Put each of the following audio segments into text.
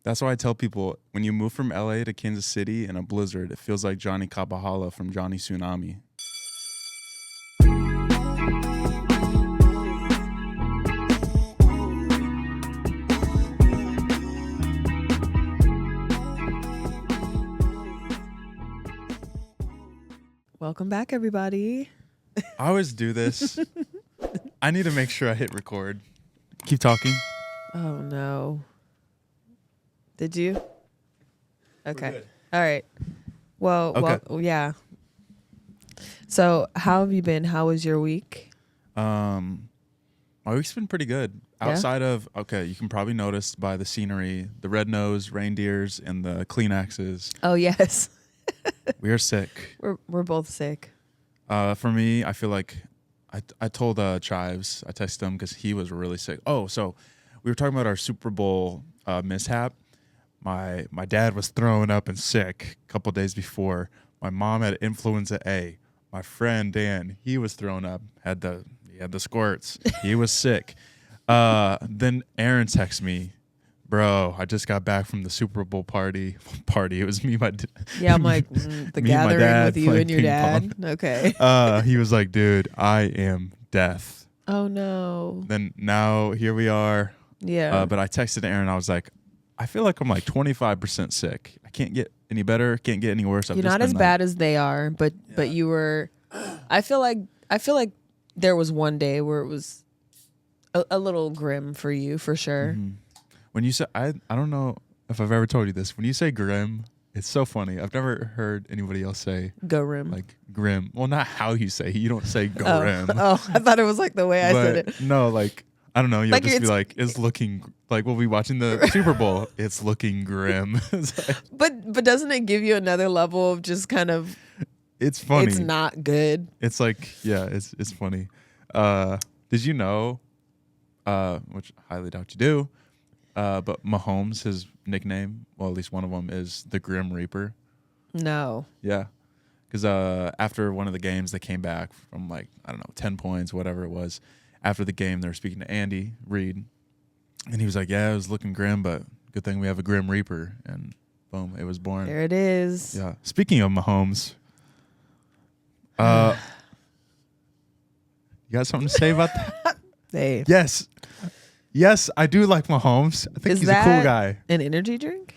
That's why I tell people when you move from LA to Kansas City in a blizzard, it feels like Johnny Kabahala from Johnny Tsunami. Welcome back, everybody. I always do this. I need to make sure I hit record. Keep talking. Oh, no. Did you? Okay. We're good. All right. Well, Okay. yeah. So how have you been? How was your week? My week's been pretty good. Yeah? Outside of, you can probably notice by the scenery, the red-nosed reindeers and the Kleenexes. Oh, yes. We are sick. We're both sick. For me, I feel like I told Chives, I texted him because he was really sick. Oh, so we were talking about our Super Bowl mishap. My dad was throwing up and sick a couple days before. My mom had influenza A. My friend Dan, he was throwing up, he had the squirts. He was sick. Then Aaron texted me, bro, I just got back from the Super Bowl party. It was me, Yeah, I'm like, the me and my gathering dad with you playing and your ping dad. Okay. He was like, dude, I am death. Oh, no. Then now here we are. Yeah. But I texted Aaron. I was like, I feel like I'm like 25% sick. I can't get any better. Can't get any worse. You're not as bad as they are, but you were. I feel like there was one day where it was a little grim for you, for sure. Mm-hmm. When you say, I don't know if I've ever told you this. When you say grim, it's so funny. I've never heard anybody else say Grim. like grim. Well, not how you say it. You don't say grim. Oh, I thought it was like the way I said it. No, like, I don't know. You'll Like just be it's- like, it's looking like we'll be watching the Super Bowl. It's looking grim. It's like, But doesn't it give you another level of just kind of it's funny. it's not good? It's like, yeah, it's funny. Did you know, which I highly doubt you do, but Mahomes, his nickname, well, at least one of them, is the Grim Reaper. No. Yeah. Because after one of the games, they came back from like, I don't know, 10 points, whatever it was. After the game, they were speaking to Andy Reid. And he was like, yeah, it was looking grim, but good thing we have a Grim Reaper. And boom, it was born. There it is. Yeah. Speaking of Mahomes, you got something to say about that? Hey. Yes, I do like Mahomes. I think Is he's a that cool guy. an energy drink?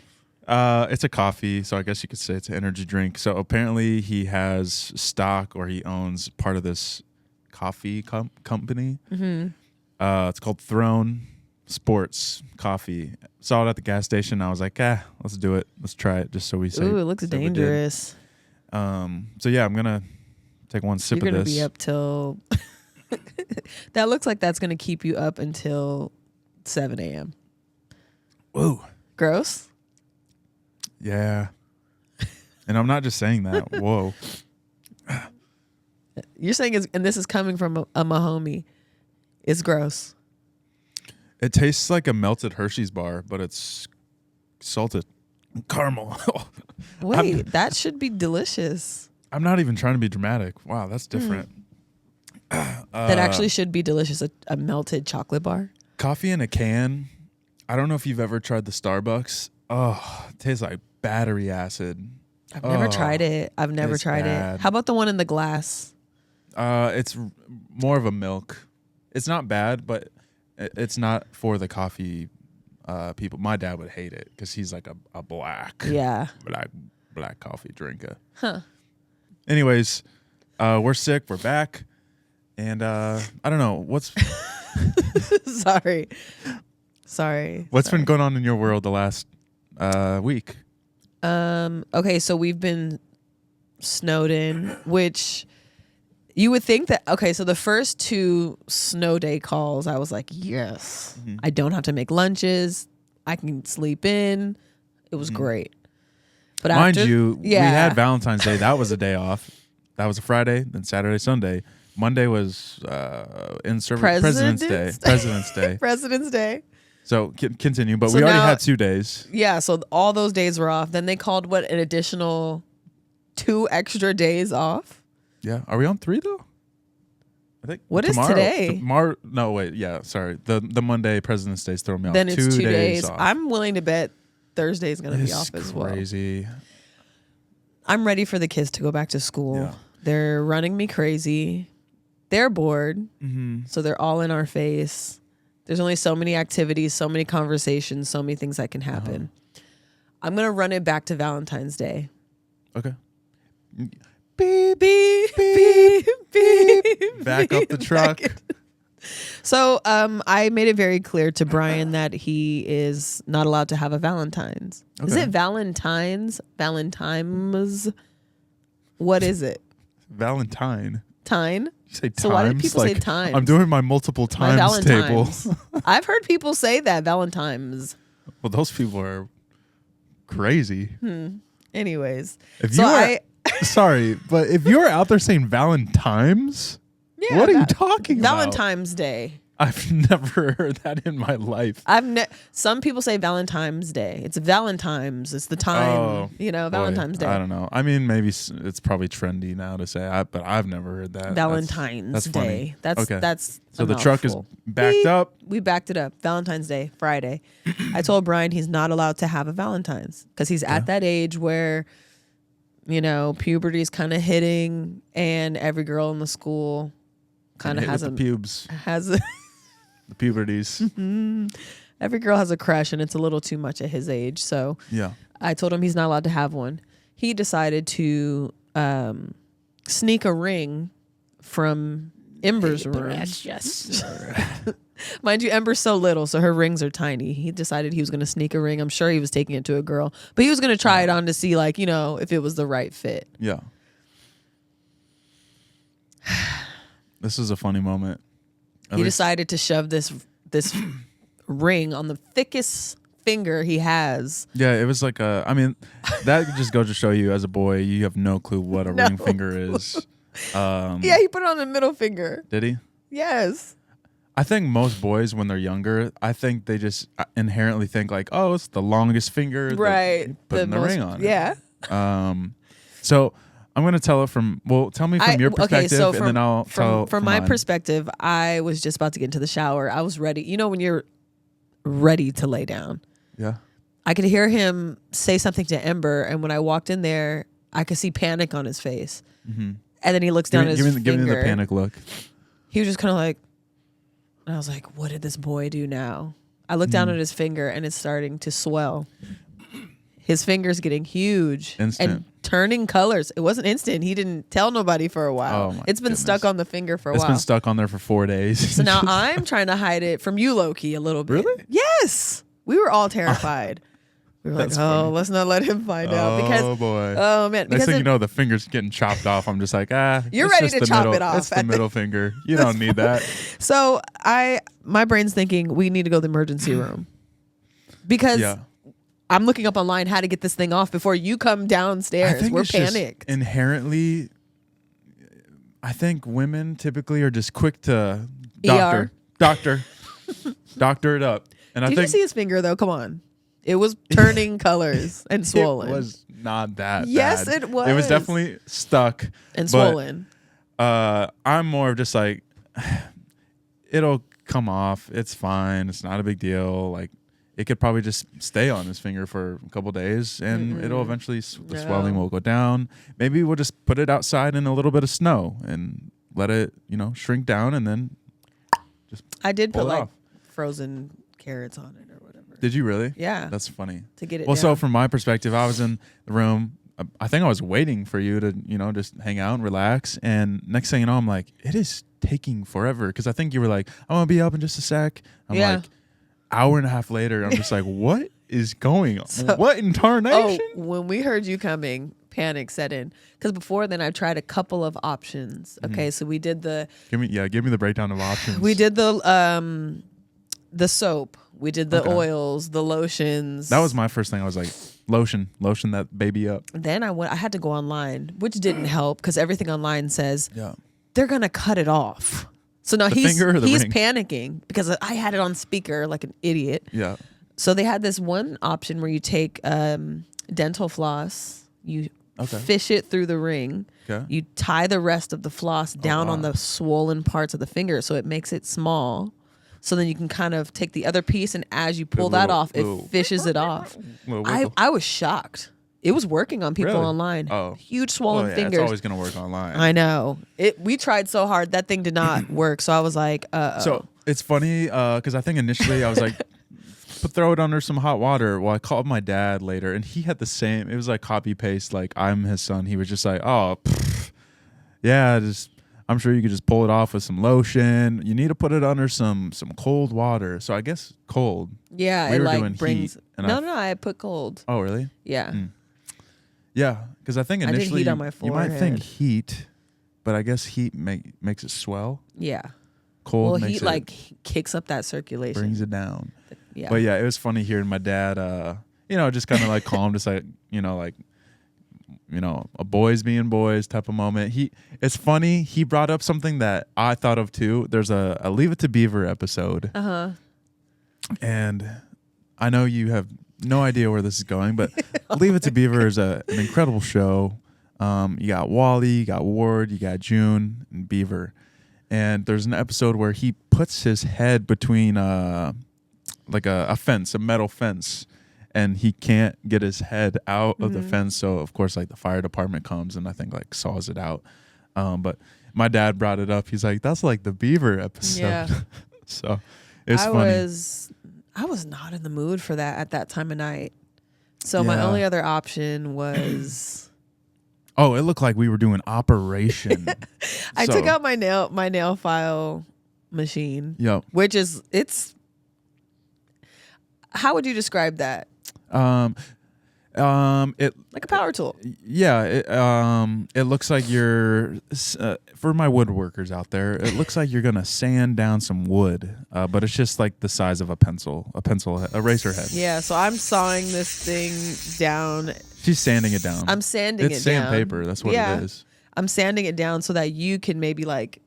It's a coffee, so I guess you could say it's an energy drink. So apparently he has stock, or he owns part of this coffee company. Mm-hmm. It's called Throne Sports Coffee. Saw it at the gas station. I was like, let's do it. Let's try it, just so we say. Ooh, it looks say we did. dangerous. So yeah, I'm gonna take one sip You're of gonna this. be up till. That looks like that's gonna keep you up until 7 a.m. Whoa. Gross. Yeah. And I'm not just saying that. Whoa. You're saying and this is coming from a Mahomie. It's gross. It tastes like a melted Hershey's bar, but it's salted caramel. Wait, that should be delicious. I'm not even trying to be dramatic. Wow, that's different. That actually should be delicious. A melted chocolate bar. Coffee in a can. I don't know if you've ever tried the Starbucks. Oh, it tastes like battery acid. I've never tried it. I've never it's tried bad. it. How about the one in the glass? It's more of a milk. It's not bad, but it's not for the coffee people. My dad would hate it because he's like a black coffee drinker. Huh. Anyways, we're sick. We're back. And I don't know. What's Sorry. been going on in your world the last week? Okay, so we've been snowed in, which you would think that, okay, so the first 2 snow day calls, I was like, yes, I don't have to make lunches. I can sleep in. It was great. But Mind after, you, we had Valentine's Day. That was a day off. That was a Friday. Then Saturday, Sunday. Monday was President's Day. President's Day. So continue. But So we already now- had 2 days. Yeah, so all those days were off. Then they called an additional 2 extra days off. Yeah. Are we on 3 though? I think. What is tomorrow, today? No, wait. Yeah. Sorry. The Monday President's Day is throwing me off. Then it's 2 days. off. I'm willing to bet Thursday's gonna be off as well. Crazy. I'm ready for the kids to go back to school. Yeah. They're running me crazy. They're bored, so they're all in our face. There's only so many activities, so many conversations, so many things that can happen. I'm gonna run it back to Valentine's Day. Okay. Beep, beep, beep, beep. Back up the truck. So I made it very clear to Brian that he is not allowed to have a Valentine's. Okay. Is it Valentines? Valentines? What is it? Valentine. Tine? You say times? So why do people say Like, times? I'm doing my multiple My times table. Valentines. I've heard people say that, Valentines. Well, those people are crazy. Anyways. If So you were, sorry, but if you were out there saying Valentines, yeah, what are you talking about? Valentine's Day. I've never heard that in my life. Some people say Valentine's Day. It's Valentine's. It's the time, Valentine's Day. I don't know. I mean, maybe it's probably trendy now to say, but I've never heard that. Valentine's that's Day. Funny. That's okay. That's so a the truck is mouthful. backed up. We backed it up. Valentine's Day, Friday. I told Brian he's not allowed to have a Valentine's because he's at that age where, puberty is kind of hitting, and every girl in the school kind of has the pubes. The puberties. Every girl has a crush, and it's a little too much at his age. So Yeah. I told him he's not allowed to have one. He decided to sneak a ring from Ember's room. Yes. Mind you, Ember's so little, so her rings are tiny. He decided he was going to sneak a ring. I'm sure he was taking it to a girl, but he was going to try it on to see, if it was the right fit. Yeah. This is a funny moment. He decided to shove this ring on the thickest finger he has. Yeah, it was like that just goes to show you as a boy, you have no clue what a ring finger is. Yeah, he put it on the middle finger. Did he? Yes. I think most boys, when they're younger, I think they just inherently think like, oh, it's the longest finger. Right. Putting the ring on. Yeah. So I'm going to tell it tell me from your perspective, so and then I'll tell from my mine. perspective. I was just about to get into the shower. I was ready. When you're ready to lay down. Yeah. I could hear him say something to Ember, and when I walked in there, I could see panic on his face. Mm-hmm. And then he looks down at his finger. Give me the panic look. He was just kind of like, and I was like, what did this boy do now? I looked down at his finger, and it's starting to swell. His finger's getting huge. Instant. And turning colors. It wasn't instant. He didn't tell nobody for a while. Oh, it's been goodness. stuck on the finger for a It's while. been stuck on there for 4 days. So now I'm trying to hide it from you, Loki, a little bit. Really? Yes. We were all terrified. We were like, funny. let's not let him find out. Because, oh, boy. oh, man. Next Because thing you know, the finger's getting chopped off. I'm just like, You're it's ready just to the chop middle. it off It's the at the- middle finger. You don't need that. So my brain's thinking we need to go to the emergency room. Because I'm looking up online how to get this thing off before you come downstairs. I think We're it's just panicked. Inherently, I think women typically are just quick to ER. doctor it up. And I Did think you see his finger though? Come on. It was turning colors and swollen. it was not that Yes, bad. it was. It was definitely stuck and but, swollen. I'm more of just like, it'll come off. It's fine. It's not a big deal. Like, it could probably just stay on his finger for a couple days, and it'll eventually the swelling will go down. Maybe we'll just put it outside in a little bit of snow and let it, shrink down, and then just. I did put pull it like off. frozen carrots on it or whatever. Did you really? Yeah. That's funny. To get it Well, down. so from my perspective, I was in the room. I think I was waiting for you to, just hang out and relax. And next thing you know, I'm like, it is taking forever. Because I think you were like, I'm going to be up in just a sec. I'm like, hour and a half later, I'm just like, what is going on? So- what in tarnation? Oh, when we heard you coming, panic set in. Because before then, I tried a couple of options. Okay, so we did Give me the breakdown of options. we did the soap. We did the oils, the lotions. That was my first thing. I was like, lotion that baby up. Then I had to go online, which didn't help because everything online says Yeah. they're gonna cut it off. So now The he's finger or the ring? panicking because I had it on speaker like an idiot. Yeah. So they had this one option where you take dental floss, you fish it through the ring, you tie the rest of the floss down on the swollen parts of the finger so it makes it small. So then you can kind of take the other piece, and as you pull The that little- off, it little- fishes it off. Little wiggle. I was shocked. It was working on people Really? online. Oh. Huge swollen It's fingers. always gonna work online. I know. We tried so hard. That thing did not work. So I was like, So it's funny because I think initially I was like, throw it under some hot water. Well, I called my dad later, and he had the same. It was like copy paste. Like I'm his son. He was just like, oh, yeah, just. I'm sure you could just pull it off with some lotion. You need to put it under some cold water. So I guess cold. yeah, We it were like doing brings. heat, and No, I put cold. Oh, really? Yeah. Yeah, because I think I did initially heat on my you might think forehead. heat, but I guess heat makes it swell. Yeah. Cold Well, makes heat it like kicks up that circulation. brings it down. Yeah. But yeah, it was funny hearing my dad, just kind of like calm, just like, a boys being boys type of moment. It's funny. He brought up something that I thought of too. There's a Leave It to Beaver episode. And I know you have no idea where this is going, but Leave It to Beaver is an incredible show. You got Wally, you got Ward, you got June and Beaver. And there's an episode where he puts his head between like a fence, a metal fence, and he can't get his head out of the fence. So of course, like the fire department comes and I think like saws it out. But my dad brought it up. He's like, that's like the Beaver episode. Yeah. So it's funny. I was not in the mood for that at that time of night. So my Yeah. only other option was Oh, it looked like we were doing Operation. I So- took out my nail file machine, Yep. which it's how would you describe that? It Like a power tool. yeah. It looks like you're for my woodworkers out there. It looks like you're gonna sand down some wood, but it's just like the size of a pencil, eraser head. Yeah, so I'm sawing this thing down. She's sanding it down. I'm sanding it's it down. sandpaper. That's what Yeah. it is. I'm sanding it down so that you can maybe like,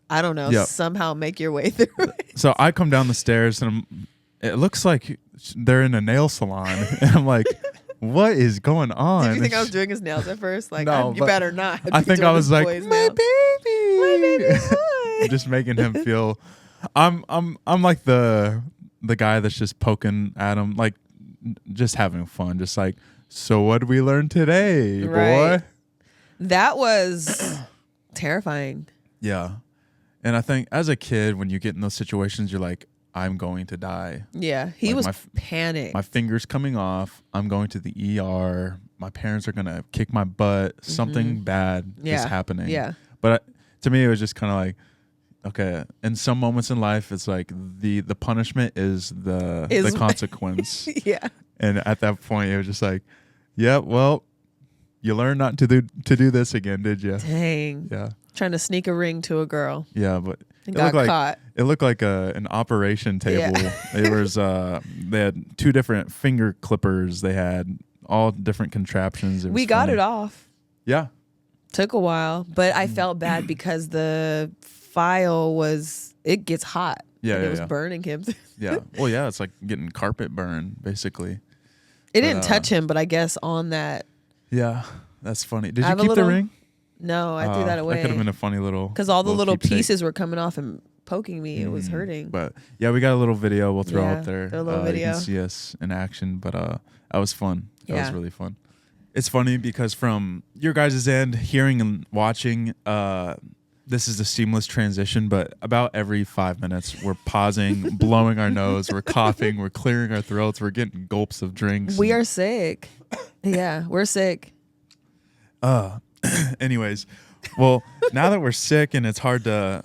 I don't know, Yep. somehow make your way through it. So I come down the stairs and it looks like they're in a nail salon, and I'm like, "What is going on?" Did you think I was doing his nails at first? Like, No, you but better not. I be think doing I was this like, boy's "My nails." baby, My baby boy. just making him feel. I'm like the guy that's just poking at him, like just having fun, just like. So what did we learn today, Right. boy? That was terrifying. Yeah, and I think as a kid, when you get in those situations, you're like, I'm going to die. Yeah, he Like was my panicked. My finger's coming off. I'm going to the ER. My parents are gonna kick my butt. Something bad is happening. Yeah. But to me, it was just kind of like, okay. In some moments in life, it's like the punishment is the consequence. Yeah. And at that point, it was just like, yeah, well, you learned not to do this again, did you? Dang. Yeah. Trying to sneak a ring to a girl Yeah, but and it got looked like caught. it looked like an operation table. Yeah. It was they had two different finger clippers. They had all different contraptions. We got it off. Yeah. Took a while, but I felt bad because the file it gets hot. Yeah, and yeah, it was yeah. burning him. Yeah. Well, yeah, it's like getting carpet burn, basically. It didn't touch him, but I guess on that. Yeah, that's funny. Did I you have a keep the little- ring? No, I threw that away. That could have been a funny little. Because all the little keepsake. pieces were coming off and poking me. It was hurting. But yeah, we got a little video we'll throw Yeah, up there. throw a little You video. can see us in action, but that was fun. That was Yeah. really fun. It's funny because from your guys' end, hearing and watching, this is a seamless transition, but about every 5 minutes, we're pausing, blowing our nose, we're coughing, we're clearing our throats, we're getting gulps of drinks. We are sick. Yeah, we're sick. Anyways, well, now that we're sick and it's hard to,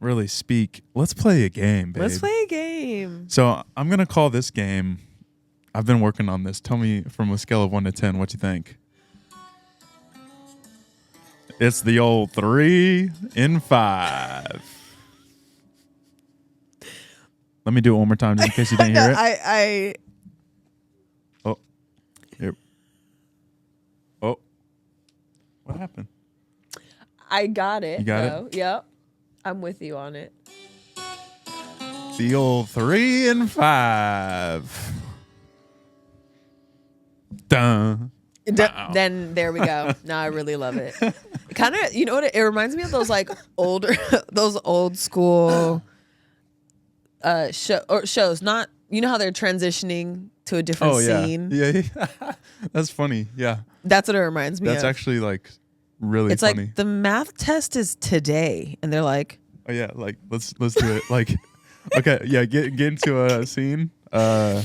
really speak, let's play a game, babe. Let's play a game. So I'm going to call this game, I've been working on this. Tell me from a scale of 1 to 10, what you think? It's the old 3 in 5. Let me do it one more time just in case you didn't hear it. I Oh. Here. Oh. What happened? I got it. You got it? though. Yep. I'm with you on it. The old 3 in 5. Dun. Wow. Then there we go. Now I really love it. Kind of, you know what? It reminds me of those like older, those old school shows. Not, you know how they're transitioning to a different Oh yeah, scene. yeah. That's funny. Yeah, That's what it reminds me that's of. actually like really It's funny. like the math test is today, and they're like, Oh yeah, like let's do it. Like, okay, yeah, get into a scene. Yeah.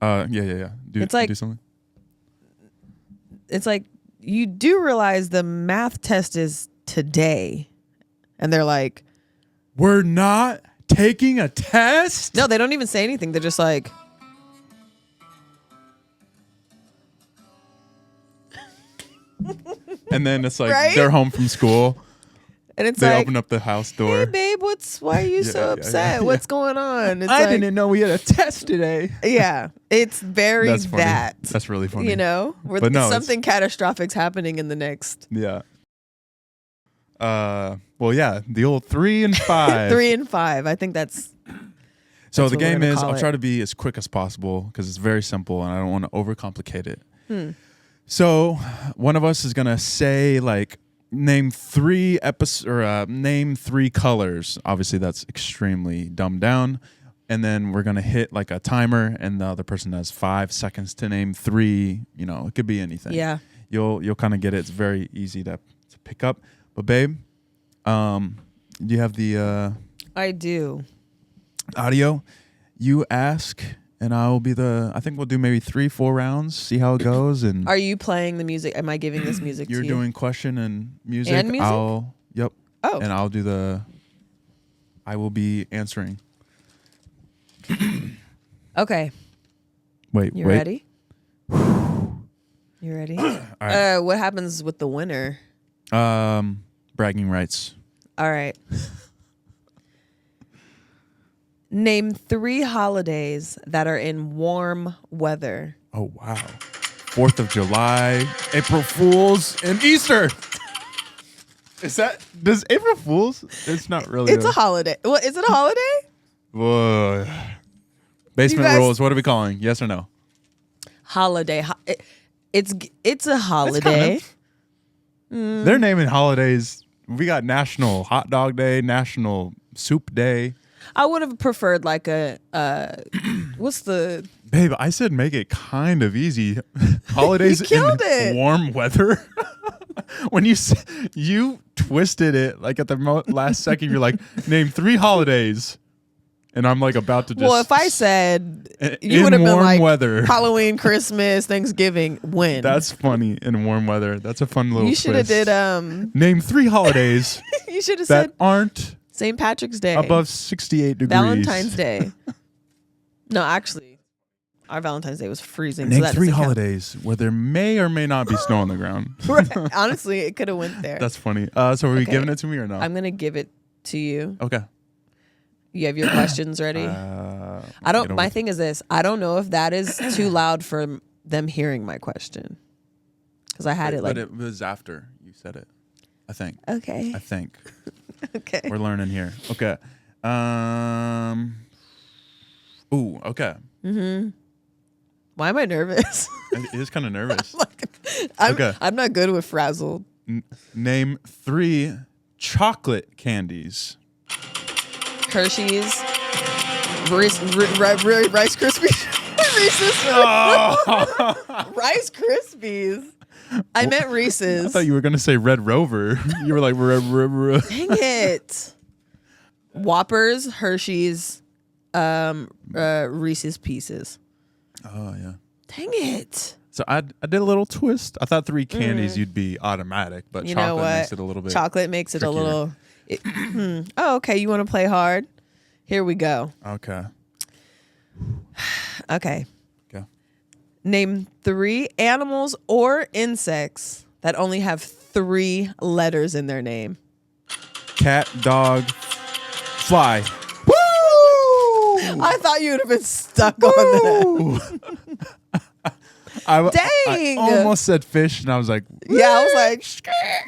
It's like- do something. it's like, you do realize the math test is today, and they're like, We're not taking a test. no, they don't even say anything. They're just like, And then it's like Right? they're home from school. and it's They like, open up the house hey door. babe, why are you Yeah, so yeah, upset? yeah. What's going on? It's I like, didn't know we had a test today. yeah, it's very That's funny. that. That's really funny. You know, where But no, something catastrophic's happening in the next Yeah. Well, yeah, the old 3 and 5. 3 and 5. I think that's So That's the what we're game gonna is, call I'll it. try to be as quick as possible because it's very simple and I don't want to overcomplicate it. So one of us is gonna say like name 3 episodes or name 3 colors. Obviously, that's extremely dumbed down. And then we're gonna hit like a timer, and the other person has 5 seconds to name 3. You know, it could be anything. yeah. You'll kind of get it. It's very easy to pick up. But babe, do you have the I do. audio? You ask, and I think we'll do maybe 3-4 rounds, see how it goes. And Are you playing the music? Am I giving this music you're to you? doing question and music. And music? Yep. Oh. And I'll do I will be answering. Okay. Wait. You ready? You ready? All right. What happens with the winner? Bragging rights. All right. Name 3 holidays that are in warm weather. Oh wow. 4th of July, April Fools, and Easter. Does April Fools? It's not really. It's a holiday. Well, is it a holiday? Whoa. Basement You guys- rules. What are we calling? Yes or no? Holiday. It's a holiday. They're naming holidays. We got National Hot Dog Day, National Soup Day. I would have preferred like a what's the Babe, I said make it kind of easy. Holidays You killed in it. warm weather. When you twisted it like at the last second, you're like, name 3 holidays, and I'm like about to just. Well, if I said you in would have been warm like weather. Halloween, Christmas, Thanksgiving, when? That's funny in warm weather. That's a fun little. You should have twist. did Name 3 holidays you should have that said aren't St. Patrick's Day, above 68 degrees. Valentine's Day. No, actually, our Valentine's Day was freezing. Name so that 3 doesn't count. holidays where there may or may not be snow on the ground. Right. Honestly, it could have went there. That's funny. So are we Okay. giving it to me or no? I'm gonna give it to you. Okay. You have your questions ready? I don't. My thing is this. I don't know if that is too loud for them hearing my question, because I had it like. But it was after you said it. I think. Okay. I think. Okay. We're learning here. Okay. Ooh. Okay. Why am I nervous? It is kind of nervous. I'm Okay. not good with frazzled. Name 3 chocolate candies. Hershey's, Rice Krispies, Reese's, Rice Krispies. I meant Reese's. I thought you were gonna say Red Rover. You were like Dang it. Whoppers, Hershey's, Reese's Pieces. Oh yeah. Dang it. So I did a little twist. I thought 3 candies you'd be automatic, but You know chocolate what? makes it a little bit. Chocolate makes it trickier. a little. Oh, okay. You want to play hard? Here we go. Okay. Okay. Okay. Name 3 animals or insects that only have 3 letters in their name. Cat, dog, fly. Woo! I thought you would have been stuck on that. I Dang. almost said fish, and I was like, Yeah, I was like,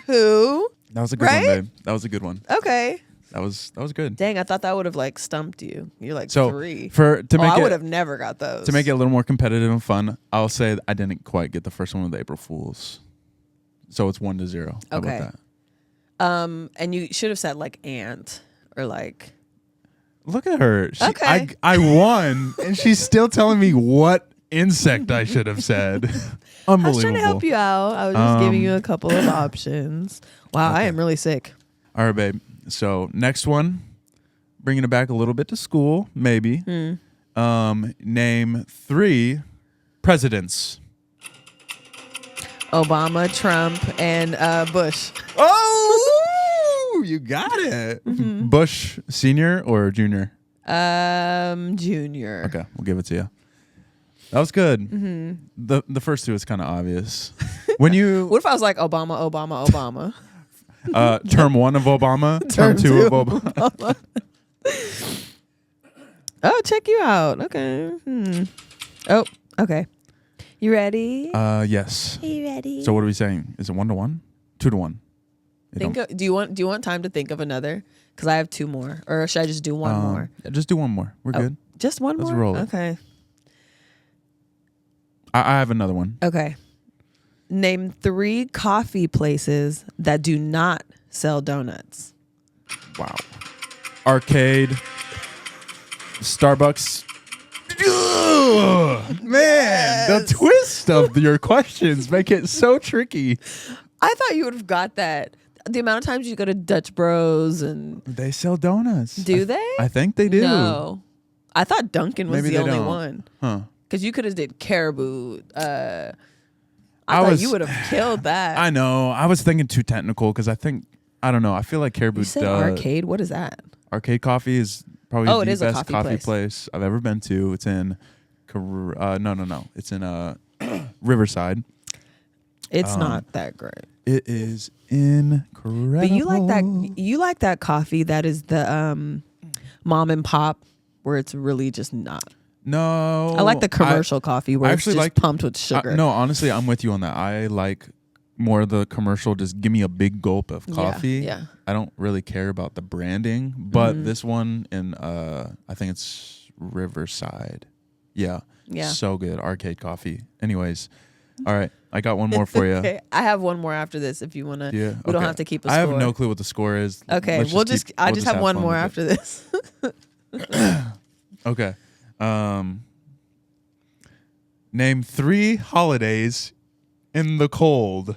who? that was a good Right? one, babe. That was a good one. Okay. That was good. Dang, I thought that would have like stumped you. You're like So 3. to make I it would have never got those. to make it a little more competitive and fun, I'll say I didn't quite get the first one with the April Fools, so it's 1-0. How Okay. about that? And you should have said like ant or like Look at her. Okay. I won, and she's still telling me what insect I should have said. Unbelievable. I was trying to help you out. I was just giving you a couple of options. Wow, I am really sick. All right, babe. So next one, bringing it back a little bit to school, maybe. Name 3 presidents. Obama, Trump, and Bush. Oh, you got it. Bush senior or junior? Junior. Okay, we'll give it to you. That was good. The first 2 is kind of obvious. When you What if I was like Obama? term 1 of Obama, term 2 of Obama. Oh, check you out. Okay. Oh, okay. You ready? Yes. Are you ready? So what are we saying? Is it 1-1? 2-1? Do you want time to think of another? Because I have 2 more, or should I just do one more? Yeah, just do one more. We're good. Just one Let's more. roll it. Okay. I have another one. Okay. Name 3 coffee places that do not sell donuts. Wow. Arcade. Starbucks. Ugh, man, the twist of your questions make it so tricky. I thought you would have got that. The amount of times you go to Dutch Bros and They sell donuts. do they? I think they do. No. I thought Dunkin' was Maybe the they only don't. one. Huh. Because you could have did Caribou. I I thought was- you would have killed that. I know. I was thinking too technical because I don't know. I feel like Caribou You said arcade? What is that? Arcade Coffee is probably Oh, it the is a best coffee place I've ever been to. It's in no. It's in Riverside. It's not that great. It is incredible. But you like that coffee that is the mom and pop where it's really just not. No. I like the commercial coffee where I it's actually just like- pumped with sugar. No, honestly, I'm with you on that. I like more of the commercial. Just give me a big gulp of coffee. Yeah. I don't really care about the branding, but this one in I think it's Riverside. Yeah. Yeah. So good. Arcade Coffee. Anyways, all right. I got one more for you. Okay. I have one more after this if you want to. Yeah. We don't okay. have to keep a I score. have no clue what the score is. Okay. Let's I just have one fun more with it. after this. Okay. Name 3 holidays in the cold.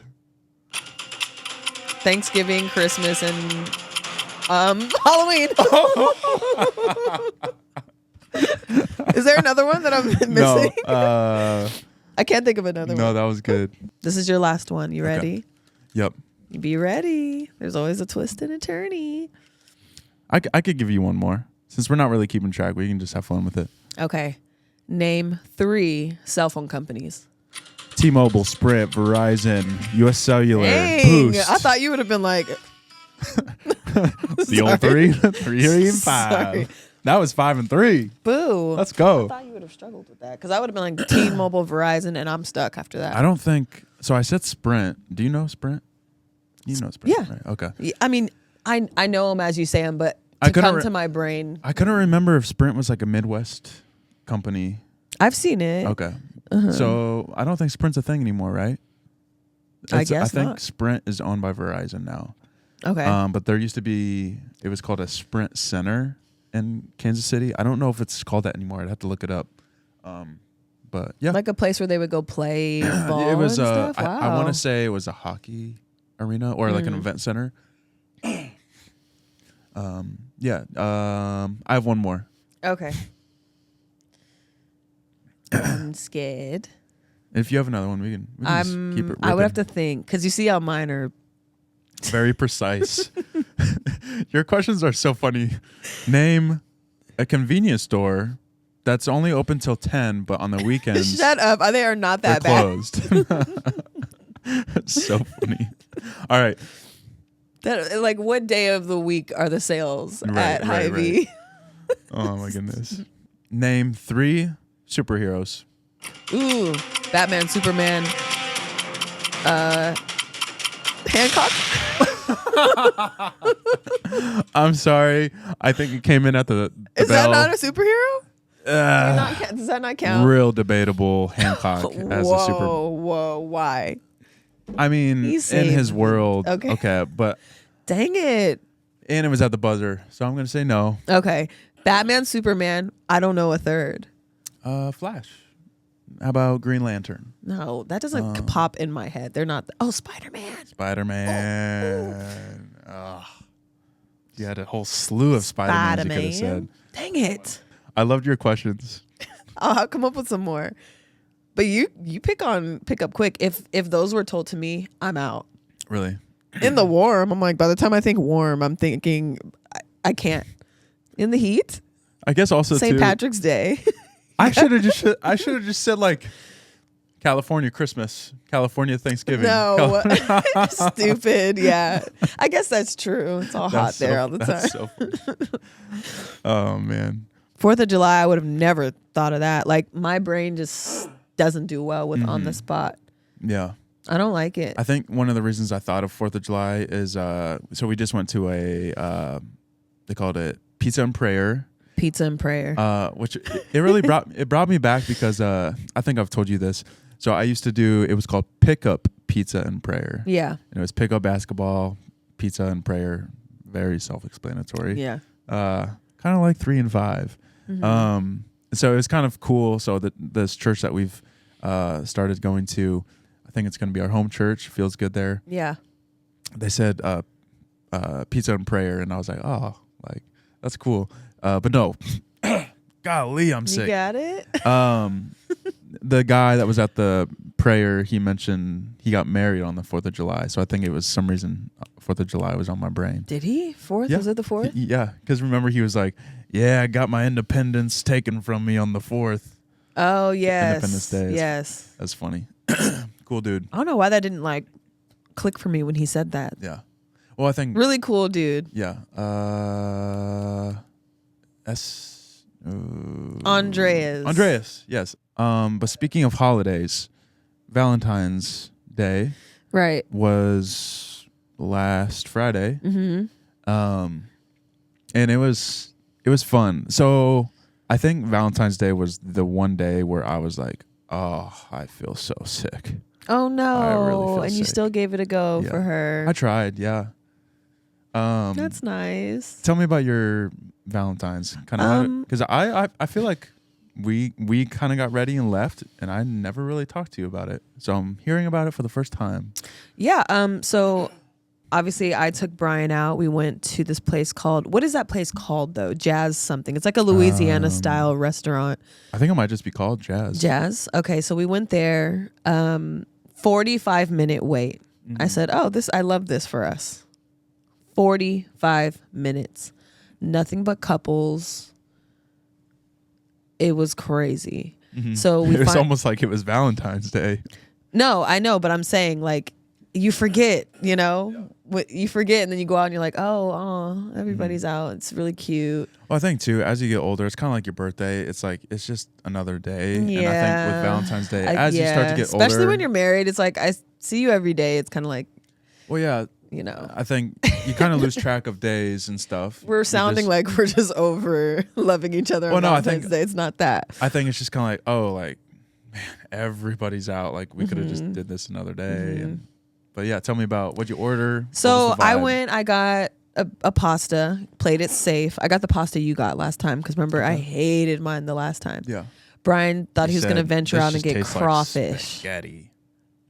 Thanksgiving, Christmas, and Halloween. Is there another one that I'm missing? No. I can't think of another No, one. that was good. This is your last one. You ready? Yep. Be ready. There's always a twist and a turny. I could give you one more. Since we're not really keeping track, we can just have fun with it. Okay. Name 3 cell phone companies. T-Mobile, Sprint, Verizon, US Cellular, Dang. Boost. I thought you would have been like, the old 3 and 5. Sorry. That was 5 and 3. boo. Let's I go. thought you would have struggled with that because I would have been like T-Mobile, Verizon, and I'm stuck after that. I don't think so. I said Sprint. Do you know Sprint? You know Sprint. Yeah. Right? Okay. Yeah, I mean, I know them as you say them, but I to couldn't come re- to my brain, I couldn't remember if Sprint was like a Midwest company. I've seen it. Okay. So I don't think Sprint's a thing anymore, right? I guess I think not. Sprint is owned by Verizon now. Okay. But there used to be, it was called a Sprint Center in Kansas City. I don't know if it's called that anymore. I'd have to look it up. But yeah, like a place where they would go play ball it was. and stuff? Wow. I want to say it was a hockey arena or like an event center. Yeah. I have one more. Okay. I'm scared. If you have another one, we can just keep it. I would have ripping. to think because you see how mine are. Very precise. Your questions are so funny. Name a convenience store that's only open till 10, but on the weekends Shut up! They are not they're that bad. closed. It's so funny. All right. That, like, what day of the week are the sales at Right, Hy-Vee? Oh my goodness. Name 3 superheroes. Ooh, Batman, Superman, Hancock. I'm sorry. I think it came in at the Is bell. that not a superhero? Does that not count? Real debatable Hancock as a super. Whoa, why? I mean, He in saved his me. world. Okay. Okay, but Dang it. and it was at the buzzer, so I'm gonna say no. Okay. Batman, Superman. I don't know a third. Flash. How about Green Lantern? No, that doesn't pop in my head. They're not. Spider-Man. Spider-Man. Oh. You had a whole slew of Spider-Mans you could have said. Dang it. I loved your questions. I'll come up with some more. But you pick up quick. If those were told to me, I'm out. Really? In the warm, I'm like, by the time I think warm, I'm thinking I can't. In the heat, I guess also St. Patrick's Day. I should have just said like California Christmas, California Thanksgiving. No, stupid. Yeah, I guess that's true. It's all hot there all the time. That's so funny. Oh man. 4th of July, I would have never thought of that. Like my brain just doesn't do well with on the spot. Yeah. I don't like it. I think one of the reasons I thought of 4th of July is so we just went to a they called it Pizza and Prayer. Pizza and Prayer. Which it really brought me back because I think I've told you this. So I used to do, it was called Pickup Pizza and Prayer. Yeah. And it was pickup basketball, pizza and prayer. Very self-explanatory. Yeah. Kind of like 3 and 5. Mm-hmm. So it was kind of cool. So this church that we've started going to, I think it's going to be our home church. Feels good there. Yeah. They said pizza and prayer, and I was like, oh, like that's cool. But no, golly, I'm sick. You got it? The guy that was at the prayer, he mentioned he got married on the 4th of July. So I think it was some reason 4th of July was on my brain. Did he? 4th? Yeah. Was it the 4th? Yeah, because remember he was like, yeah, I got my independence taken from me on the 4th. Oh, yes. Independence Day. Yes. That's funny. Cool dude. I don't know why that didn't like click for me when he said that. Yeah. Well, I think. Really cool dude. Yeah. Andreas, yes. But speaking of holidays, Valentine's Day right was last Friday. Mm-hmm. And it was fun. So I think Valentine's Day was the one day where I was like, oh, I feel so sick. Oh no. I really feel and you sick. still gave it a go for her. I tried, yeah. That's nice. Tell me about your Valentine's, kind of, because I feel like we kind of got ready and left, and I never really talked to you about it. So I'm hearing about it for the first time. Yeah. So obviously I took Brian out. We went to this place called, what is that place called though? Jazz something. It's like a Louisiana style restaurant. I think it might just be called Jazz. Jazz. Okay. So we went there. 45-minute wait. Mm-hmm. I said, oh, I love this for us. 45 minutes. Nothing but couples. It was crazy. Mm-hmm. So it was almost like it was Valentine's Day. No, I know, but I'm saying like you forget, you know, you forget, and then you go out and you're like, oh, everybody's out. It's really cute. Well, I think too, as you get older, it's kind of like your birthday. It's like it's just another day. Yeah. And I think with Valentine's Day, as you start to get older, especially when you're married, it's like I see you every day. It's kind of like, well, yeah, you know, I think you kind of lose track of days and stuff. We're sounding like we're just over loving each other on Valentine's Day. It's not that. I think it's just kind of like, oh, like, man, everybody's out. Like, we could have just did this another day. Mm-hmm. But yeah, tell me about what'd you order? So I got a pasta, played it safe. I got the pasta you got last time because remember, I hated mine the last time. Yeah. Brian thought he was going to venture out and get crawfish. Like spaghetti.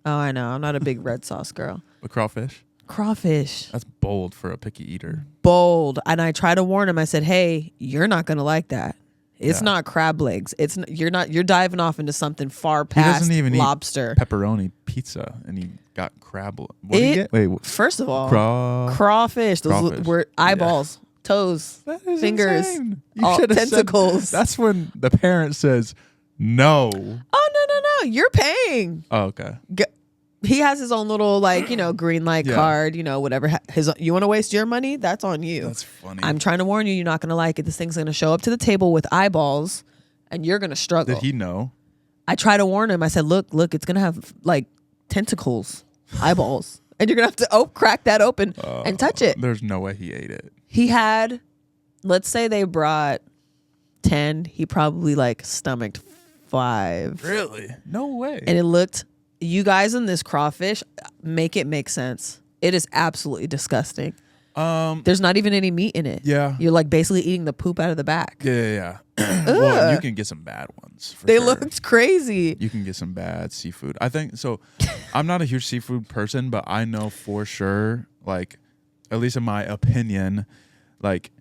Oh, I know. I'm not a big red sauce girl. But crawfish? Crawfish. That's bold for a picky eater. Bold. And I tried to warn him. I said, hey, you're not going to like that. It's not crab legs. You're diving off into something far past he doesn't even lobster. Eat pepperoni pizza, and he got crab. What did he get? Wait, first of all, crawfish. Those were eyeballs, toes, fingers, tentacles. That's when the parent says no. Oh no! You're paying. Oh, okay. He has his own little green light card, whatever. You want to waste your money? That's on you. That's funny. I'm trying to warn you, you're not going to like it. This thing's going to show up to the table with eyeballs and you're going to struggle. Did he know? I tried to warn him. I said, look, it's going to have like tentacles, eyeballs. And you're going to have to crack that open and touch it. There's no way he ate it. He had, let's say they brought 10. He probably stomached 5. Really? No way. And it looked... You guys in this crawfish, make it make sense. It is absolutely disgusting. There's not even any meat in it. Yeah. You're like basically eating the poop out of the back. Yeah. Well, you can get some bad ones. They sure. looked crazy. You can get some bad seafood. I think so. I'm not a huge seafood person, but I know for sure, like, at least in my opinion, like,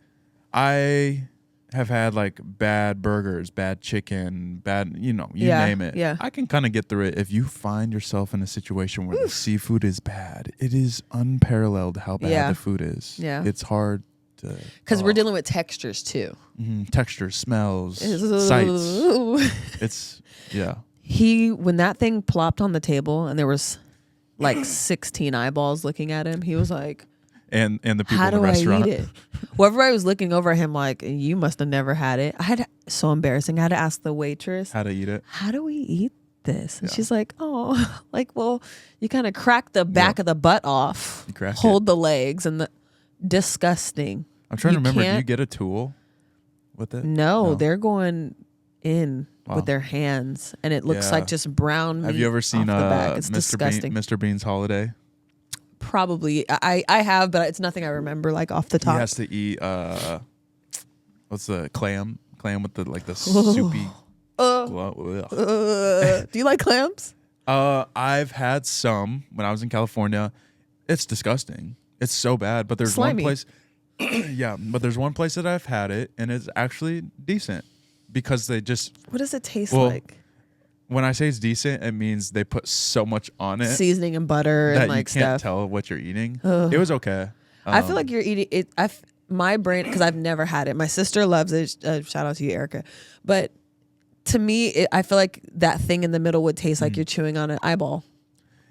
I have had like bad burgers, bad chicken, bad, you name it. Yeah. I can kind of get through it. If you find yourself in a situation where the seafood is bad, it is unparalleled how bad the food is. Yeah. It's hard to. Because we're dealing with textures too. Textures, smells, sights. It's, yeah. When that thing plopped on the table and there was like 16 eyeballs looking at him, he was like, and the people how in the do restaurant. I eat it? Well, everybody was looking over at him like, you must have never had it. So embarrassing. I had to ask the waitress, How to eat it. how do we eat this? And she's like, oh, like, well, you kind of crack the back of the butt off, hold the legs, and disgusting. I'm trying to remember. Do you get a tool with it? No, they're going in with their hands, and it looks like just brown meat. Have you ever seen off the back. It's disgusting. Mr. Bean's Holiday? Probably. I have, but it's nothing I remember like off the top. He has to eat what's the clam with the soupy do you like clams? I've had some when I was in California. It's disgusting. It's so bad, but there's Slimy. one place but there's one place that I've had it and it's actually decent because they just What does it taste like? When I say it's decent, it means they put so much on it, Seasoning and butter that and like you can't stuff. tell what you're eating. It was okay. I feel like you're eating it. My brain, because I've never had it. My sister loves it. Shout out to you, Erica. But to me, I feel like that thing in the middle would taste like you're chewing on an eyeball.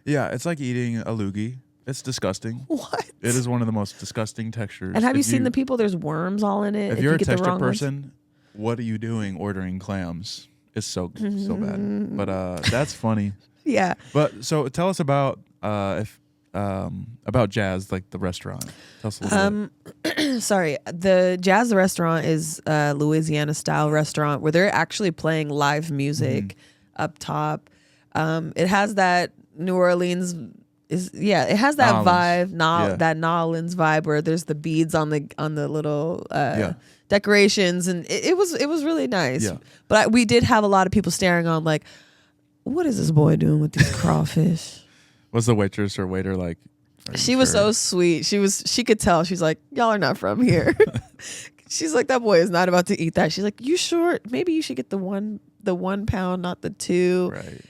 Yeah, it's like eating a loogie. It's disgusting. What? It is one of the most disgusting textures. And have you seen the people? There's worms all in it. If you're a get the texture wrong ones. person, what are you doing ordering clams? It's so bad. But that's funny. Yeah. But so tell us about Jazz, like the restaurant. Tell us a little bit. Sorry, the Jazz restaurant is a Louisiana style restaurant where they're actually playing live music up top. It has that New Orleans it has that vibe, that New Orleans vibe where there's the beads on the little decorations, and it was really nice. Yeah. But we did have a lot of people staring on like, what is this boy doing with these crawfish? Was the waitress or waiter like? She was so sweet. She could tell. She's like, y'all are not from here. She's like, that boy is not about to eat that. She's like, you sure? Maybe you should get the 1 pound, not the 2. Right.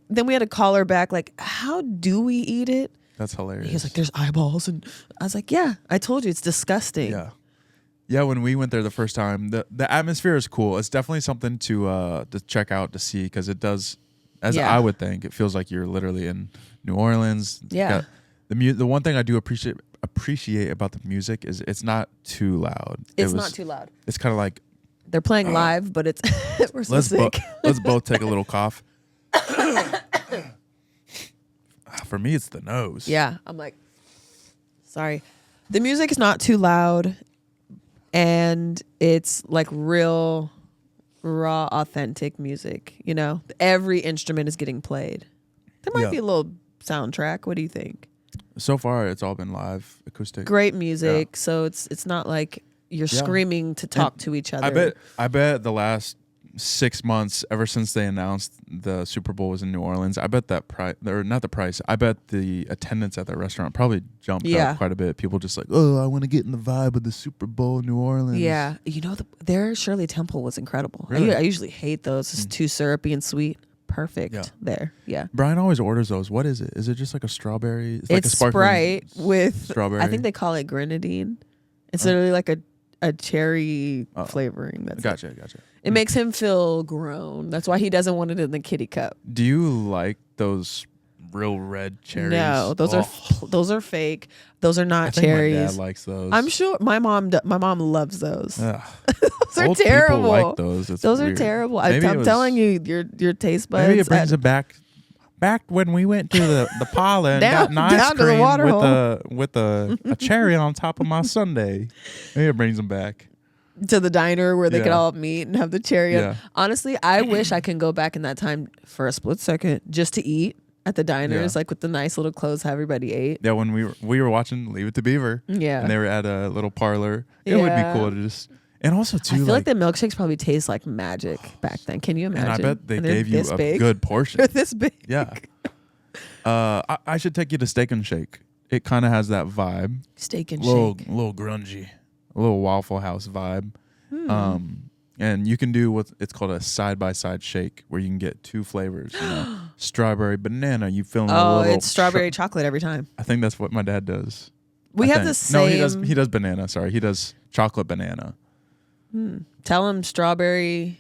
Then we had to call her back. Like, how do we eat it? That's hilarious. He was like, there's eyeballs, and I was like, yeah, I told you it's disgusting. Yeah. Yeah, when we went there the first time, the atmosphere is cool. It's definitely something to check out, to see, because it does, as I would think, it feels like you're literally in New Orleans. Yeah. The one thing I do appreciate about the music is it's not too loud. It's not too loud. It's kind of like they're playing live, but it's we're so sick. Let's both take a little cough. For me, it's the nose. Yeah, I'm like, sorry. The music is not too loud, and it's like real, raw, authentic music. You know, every instrument is getting played. There might be a little soundtrack. What do you think? So far, it's all been live, acoustic. Great music. So it's not like you're screaming to talk to each other. I bet the last 6 months, ever since they announced the Super Bowl was in New Orleans, I bet that price, or not the price, I bet the attendance at that restaurant probably jumped up quite a bit. People just like, oh, I want to get in the vibe of the Super Bowl in New Orleans. Yeah. You know, their Shirley Temple was incredible. Really? I usually hate those. It's too syrupy and sweet. Perfect there. Yeah. Brian always orders those. What is it? Is it just like a strawberry? It's like a Sprite with strawberry. I think they call it grenadine. It's literally like a cherry flavoring. That's Gotcha. It makes him feel grown. That's why he doesn't want it in the kitty cup. Do you like those real red cherries? No, those are fake. Those are not cherries. My dad likes those. I'm sure my mom loves those. Those are Old terrible. People like those. Those are terrible. I'm telling you, your taste buds. Maybe it brings it back when we went to the parlor and got an ice cream with a cherry on top of my sundae. Maybe it brings them back to the diner where they could all meet and have the cherry. Yeah. Honestly, I wish I can go back in that time for a split second just to eat at the diners, like with the nice little clothes how everybody ate. Yeah, when we were watching Leave It to Beaver. Yeah. And they were at a little parlor. It would be cool to just, and also too, I feel like the milkshakes probably taste like magic back then. Can you imagine? And I bet they gave you a good portion. They're this big. Yeah. I should take you to Steak and Shake. It kind of has that vibe. Steak and Shake. Shake. A little grungy. A little Waffle House vibe. And you can do what it's called a side-by-side shake where you can get 2 flavors. Strawberry, banana. You feeling a little... it's strawberry chocolate every time. I think that's what my dad does. We have the same... No, he does banana. Sorry. He does chocolate banana. Tell him strawberry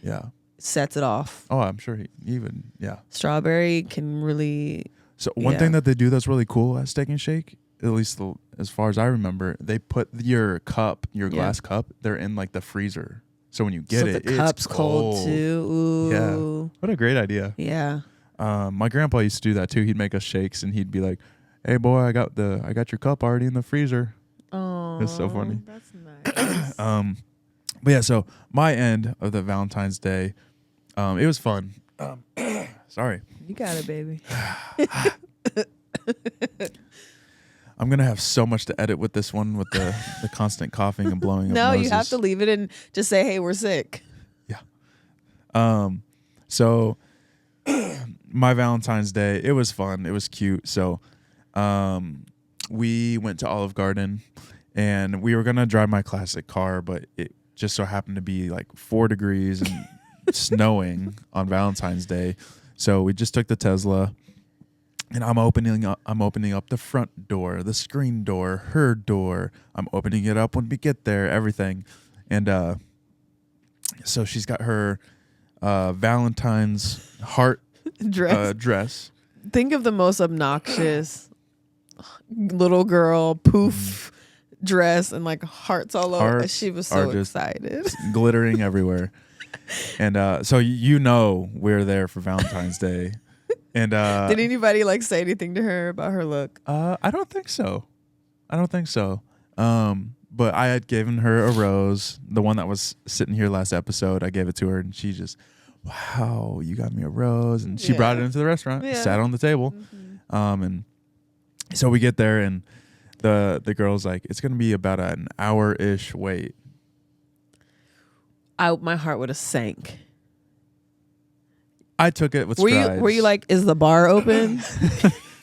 sets it off. Oh, I'm sure he even, Strawberry can really... So one thing that they do that's really cool at Steak and Shake, at least as far as I remember, they put your glass cup, they're in like the freezer. So when you get it, the cup's it's cold too. Ooh. Yeah. What a great idea. Yeah. My grandpa used to do that too. He'd make us shakes and he'd be like, "Hey boy, I got your cup already in the freezer." Oh, it's so funny. That's nice. But yeah, so my end of the Valentine's Day, it was fun. Sorry. You got it, baby. I'm going to have so much to edit with this one with the constant coughing and blowing of No, noses. you have to leave it and just say, "Hey, we're sick." Yeah. So my Valentine's Day, it was fun. It was cute. So we went to Olive Garden and we were going to drive my classic car, but it just so happened to be like 4 degrees and snowing on Valentine's Day. So we just took the Tesla. And I'm opening up the front door, the screen door, her door. I'm opening it up when we get there, everything. And so she's got her Valentine's heart dress. Think of the most obnoxious little girl poof dress and like hearts all over. She was so excited. Glittering everywhere. And so we're there for Valentine's Day. And did anybody like say anything to her about her look? I don't think so. But I had given her a rose, the one that was sitting here last episode. I gave it to her, and she just, "Wow, you got me a rose!" And she brought it into the restaurant, sat on the table, and so we get there, and the girl's like, "It's gonna be about an hour-ish wait." My heart would have sank. I took it with strides. Were you like, "Is the bar open?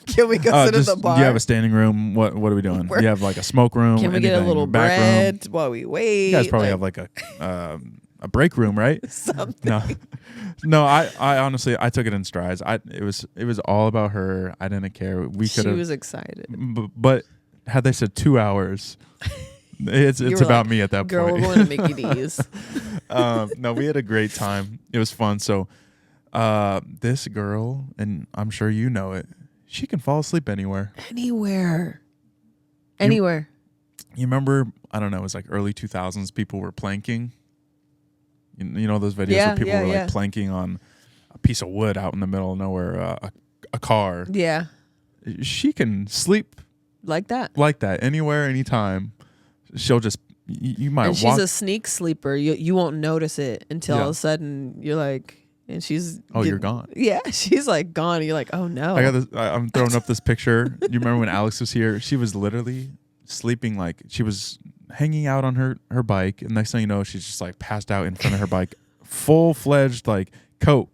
Can we go sit at the bar? Do you have a standing room? What are we doing? You have like a smoke room? Can we get a little bread while we wait? You guys probably have like a break room, right? Something. No. I honestly I took it in strides. It was all about her. I didn't care. She was excited. But had they said 2 hours, it's about me at that Girl, point. we're going to Mickey D's. No, we had a great time. It was fun. So this girl, and I'm sure you know it, she can fall asleep anywhere. Anywhere. You remember, I don't know, it was like early 2000s, people were planking. You know those videos where people were like planking on a piece of wood out in the middle of nowhere, a car. Yeah. She can sleep like that anywhere, anytime. She'll just, you might walk. And she's a sneak sleeper. You won't notice it until all of a sudden you're like, and she's you're gone. Yeah, she's like gone. You're like, oh no. I got this. I'm throwing up this picture. You remember when Alex was here? She was literally sleeping, like she was hanging out on her bike, and next thing you know, she's just like passed out in front of her bike, full-fledged like coat,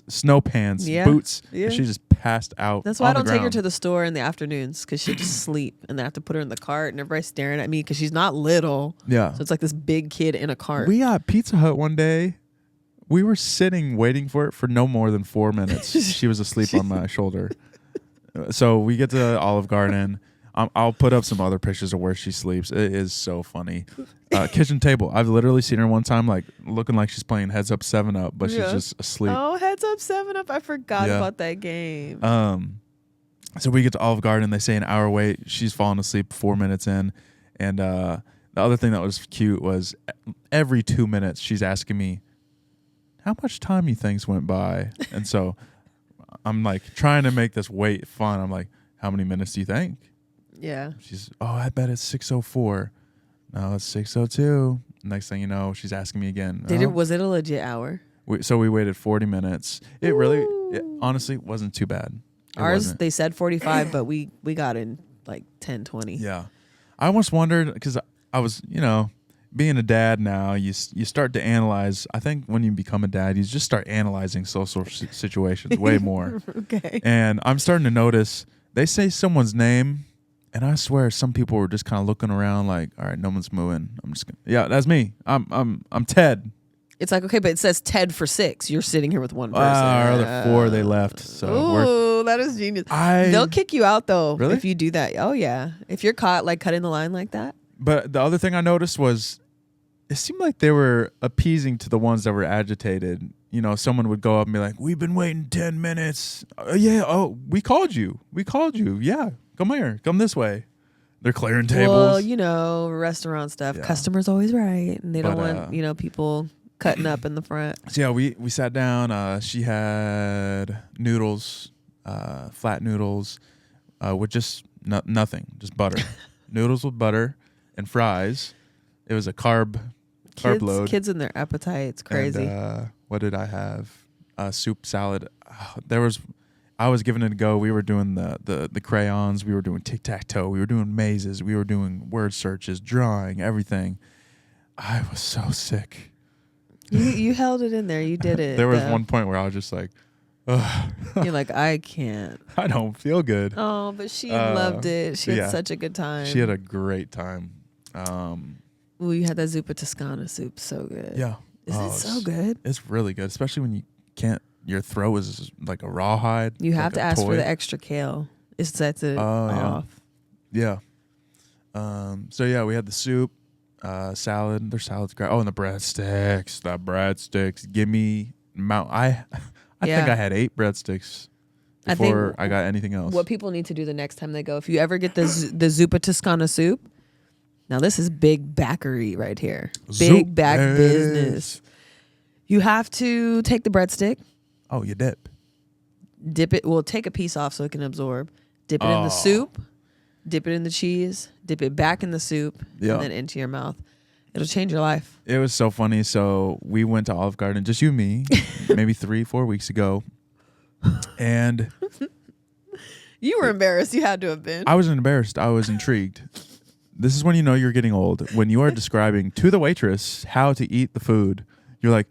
snow pants, boots. Yeah. She just passed out. That's why I don't take her to the store in the afternoons, because she'll just sleep, and then I have to put her in the cart, and everybody's staring at me because she's not little. Yeah. So it's like this big kid in a cart. We got Pizza Hut one day. We were sitting waiting for it for no more than 4 minutes. She was asleep on my shoulder. So we get to Olive Garden. I'll put up some other pictures of where she sleeps. It is so funny. Kitchen table. I've literally seen her one time like looking like she's playing Heads Up 7 Up, but she's just asleep. Oh, Heads Up 7 Up. I forgot about that game. So we get to Olive Garden. They say an hour wait. She's falling asleep 4 minutes in. And the other thing that was cute was every 2 minutes she's asking me, "How much time you think's went by?" And so I'm like trying to make this wait fun. I'm like, "How many minutes do you think?" Yeah. She's, "I bet it's 6:04. No, it's 6:02. Next thing you know, she's asking me again. Was it a legit hour? So we waited 40 minutes. It really, It honestly wasn't too bad. Ours, they said 45, but we got in like 10, 20. Yeah. I almost wondered, because I was, being a dad now, you start to analyze. I think when you become a dad, you just start analyzing social situations way more. Okay. And I'm starting to notice they say someone's name, and I swear some people were just kind of looking around like, all right, no one's moving. I'm just gonna, yeah, that's me. I'm Ted. It's like, okay, but it says Ted for 6. You're sitting here with one person. Our other 4, they left. So ooh, that is genius. They'll kick you out though Really? if you do that. Oh yeah, if you're caught like cutting the line like that. But the other thing I noticed was it seemed like they were appeasing to the ones that were agitated. Someone would go up and be like, "We've been waiting 10 minutes. Yeah, oh, we called you. Yeah, come here. Come this way." They're clearing tables. Well, restaurant stuff. Yeah. Customers always right, and they don't want people cutting up in the front. So yeah, we sat down. She had noodles, flat noodles, with just nothing, just butter. Noodles with butter and fries. It was a carb load. Kids and their appetite, it's crazy. And, what did I have? Soup, salad. I was giving it a go. We were doing the crayons. We were doing tic-tac-toe. We were doing mazes. We were doing word searches, drawing, everything. I was so sick. You held it in there. You did it. There was one point where I was just like, ugh. You're like, I can't. I don't feel good. Oh, but she loved it. She had such a good time. She had a great time. Ooh, you had that zuppa Toscana soup. So good. Yeah. Is it so good? It's really good, especially when you can't, your throat is like a rawhide. You have like to ask for the extra kale. It sets it off. Yeah. So yeah, we had the soup. Salad. Their salad's great. Oh, and the breadsticks. Give me I think I had 8 breadsticks before I got anything else. What people need to do the next time they go, if you ever get the zuppa Toscana soup, now this is big backery right here. Big back business. You have to take the breadstick. Oh, you dip it. Well, take a piece off so it can absorb. Dip it in the soup. Dip it in the cheese, dip it back in the soup, and then into your mouth. It'll change your life. It was so funny. So we went to Olive Garden, just you and me, maybe 3-4 weeks ago. And you were embarrassed. You had to have been. I wasn't embarrassed. I was intrigued. This is when you know you're getting old. When you are describing to the waitress how to eat the food, you're like,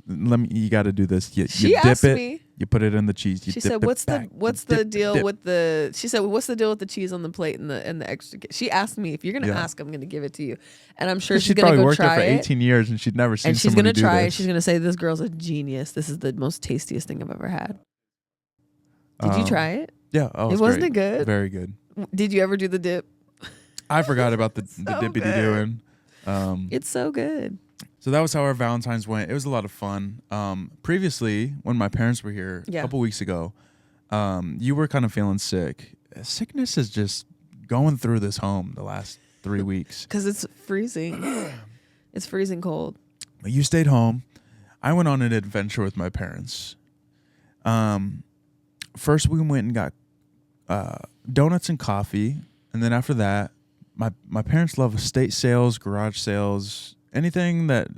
you got to do this. You dip it. Me. You put it in the cheese. She said, "What's the deal with the?" She said, "What's the deal with the cheese on the plate and the extra?" She asked me, "If you're gonna ask, I'm gonna give it to you." And I'm sure she's gonna go worked try there for it. 18 years and she'd never seen. And she's gonna try it. She's gonna say, "This girl's a genius. This is the most tastiest thing I've ever had." Did you try it? Yeah. Oh, wasn't it good? Very good. Did you ever do the dip? I forgot about the dippity doing. It's so good. So that was how our Valentines went. It was a lot of fun. Previously, when my parents were here a couple weeks ago, you were kind of feeling sick. Sickness is just going through this home the last 3 weeks. Because it's freezing. It's freezing cold. You stayed home. I went on an adventure with my parents. First, we went and got donuts and coffee. And then after that, my parents love estate sales, garage sales, anything that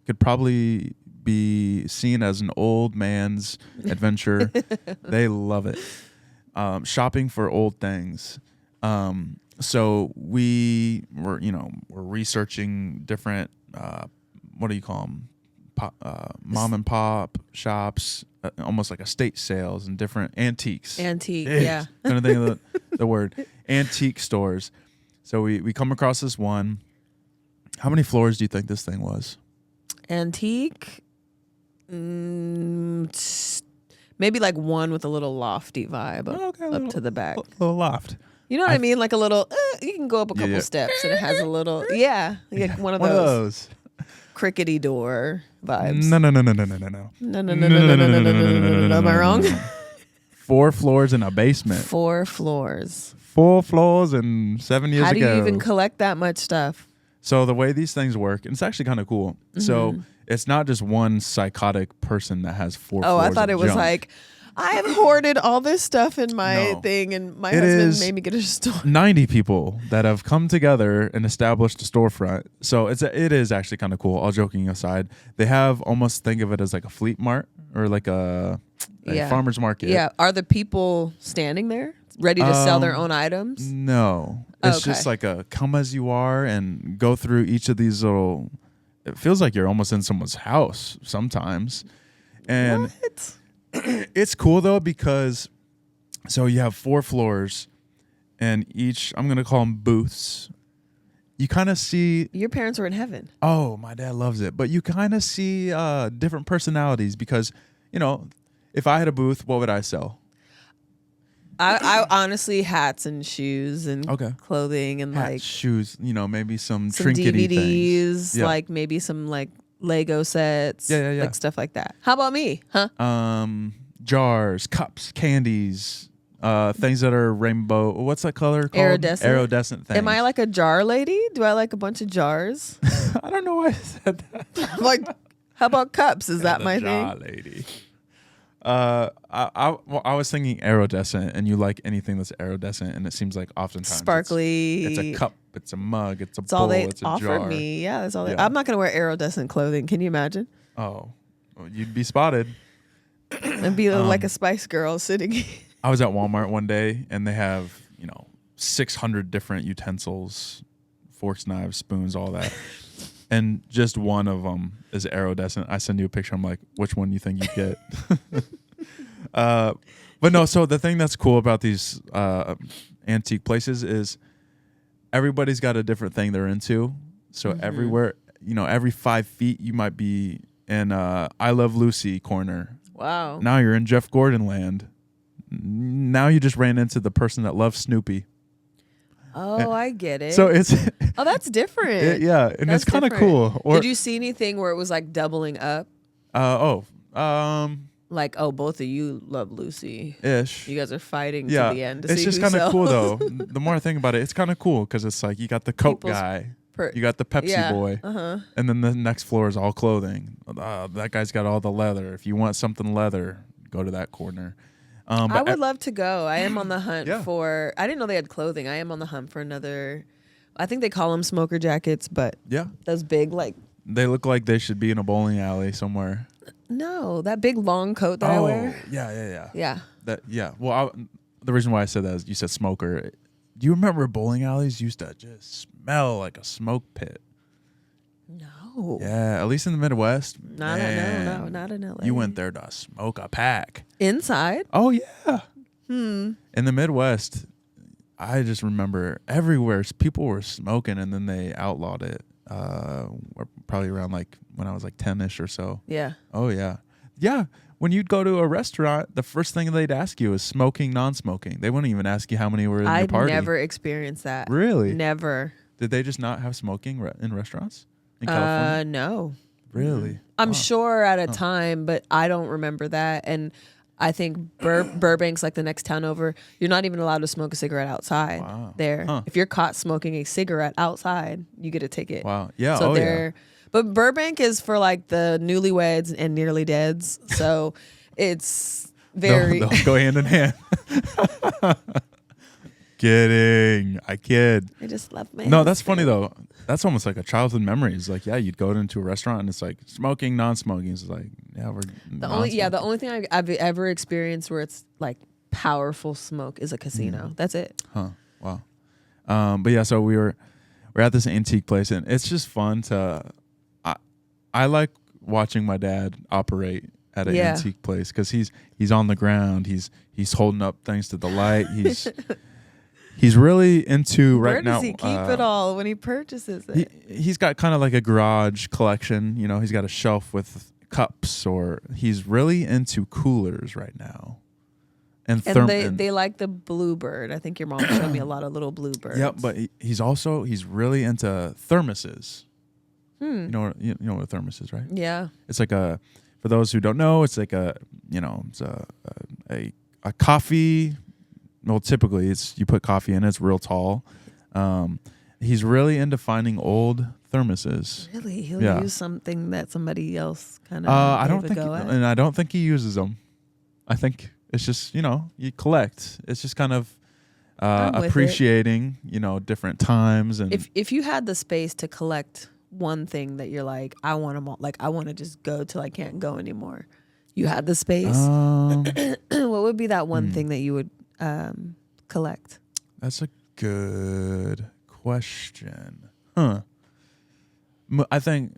could probably be seen as an old man's adventure. They love it. Shopping for old things. So we were, we're researching different, what do you call them? Mom and pop shops, almost like estate sales and different antiques. Antique, yeah. Kind of think of the word. Antique stores. So we come across this one. How many floors do you think this thing was? Antique? Maybe like one with a little lofty vibe up to the back. A little loft. You know what I mean? Like a little, you can go up a couple steps and it has a little, one of those crickety door vibes. No. Am I wrong? 4 floors and a basement. 4 floors. 4 floors and 7 years ago. How do you even collect that much stuff? So the way these things work, and it's actually kind of cool. Mm-hmm. So it's not just one psychotic person that has 4 floors. Oh, I thought it was junk. like, I have hoarded all this stuff in my thing, and my husband made me get a store. 90 people that have come together and established a storefront. So it is actually kind of cool. All joking aside, they have almost think of it as like a Fleet Mart or like a farmer's market. Yeah. Are the people standing there ready to sell their own items? No. It's just like a come as you are and go through each of these little. It feels like you're almost in someone's house sometimes. And What? It's cool though because so you have 4 floors and each, I'm going to call them booths. You kind of see. Your parents were in heaven. Oh, my dad loves it. But you kind of see different personalities because, if I had a booth, what would I sell? I honestly hats and shoes and clothing and Hats, like shoes, maybe some DVDs, trinkety things. Yeah. like maybe some like Lego sets, Yeah. like stuff like that. How about me? Huh? Jars, cups, candies, things that are rainbow. What's that color called? Iridescent things. Am I like a jar lady? Do I like a bunch of jars? I don't know why I said that. Like, how about cups? Is that my jar thing? Lady. I was thinking iridescent, and you like anything that's iridescent, and it seems like oftentimes sparkly. It's a cup, it's a mug, it's a bowl, all they it's a offered jar. me. Yeah, that's all. Yeah. I'm not gonna wear iridescent clothing. Can you imagine? Oh, well, you'd be spotted. And be like a Spice Girl sitting. I was at Walmart one day, and they have 600 different utensils, forks, knives, spoons, all that. And just one of them is iridescent. I send you a picture. I'm like, which one do you think you get? But no, so the thing that's cool about these antique places is everybody's got a different thing they're into. So everywhere, every 5 feet, you might be in I Love Lucy corner. Wow. Now you're in Jeff Gordon land. Now you just ran into the person that loves Snoopy. Oh, I get it. So it's oh, that's different. Yeah, and That's it's kind of different. cool. Or, did you see anything where it was like doubling up? Like, oh, both of you love Lucy. Ish. You guys are fighting Yeah, to the end to it's see just who kind of cool sells. though. The more I think about it, it's kind of cool because it's like you got the Coke guy, you got the Pepsi boy, and then the next floor is all clothing. That guy's got all the leather. If you want something leather, go to that corner. But I would love to go. I am on the hunt for. I didn't know they had clothing. I am on the hunt for another. I think they call them smoker jackets, but those big like. They look like they should be in a bowling alley somewhere. No, that big long coat that I wear. Yeah. Well, the reason why I said that is you said smoker. Do you remember bowling alleys used to just smell like a smoke pit? No. Yeah, at least in the Midwest. No, not in LA. You went there to smoke a pack. Inside? Oh, yeah. In the Midwest, I just remember everywhere people were smoking and then they outlawed it. Probably around like when I was like 10-ish or so. Yeah. Oh, yeah. Yeah. When you'd go to a restaurant, the first thing they'd ask you is smoking, non-smoking. They wouldn't even ask you how many were in your party. I never experienced that. Really? Never. Did they just not have smoking in restaurants in California? No. Really? I'm sure at a time, but I don't remember that. And I think Burbank's like the next town over. You're not even allowed to smoke a cigarette outside there. Huh. If you're caught smoking a cigarette outside, you get a ticket. Wow. Yeah. So But Burbank is for like the newlyweds and nearly deads. So it's very. They'll go hand in hand. Kidding. I kid. I just love my. No, that's funny though. That's almost like a childhood memory. It's like, you'd go into a restaurant and it's like smoking, non-smoking. It's like, we're the only thing I've ever experienced where it's like powerful smoke is a casino. That's it. Huh. Wow. But yeah, so we're at this antique place and it's just fun to. I like watching my dad operate at an antique place because he's on the ground. He's holding up things to the light. He's really into right now. Where does he keep it all when he purchases it? He's got kind of like a garage collection. He's got a shelf with cups, or he's really into coolers right now. And they like the bluebird. I think your mom showed me a lot of little bluebirds. Yep, but he's really into thermoses. You know what a thermos is, right? Yeah. It's like for those who don't know, it's like it's a coffee. Well, typically you put coffee in it. It's real tall. He's really into finding old thermoses. Really, he'll use something that somebody else kind of. I don't think he uses them. I think it's just you collect. It's just kind of appreciating different times and. If you had the space to collect one thing that you're like, I want them all, like I want to just go till I can't go anymore, You had the space. What would be that one thing that you would collect? That's a good question. Huh. I think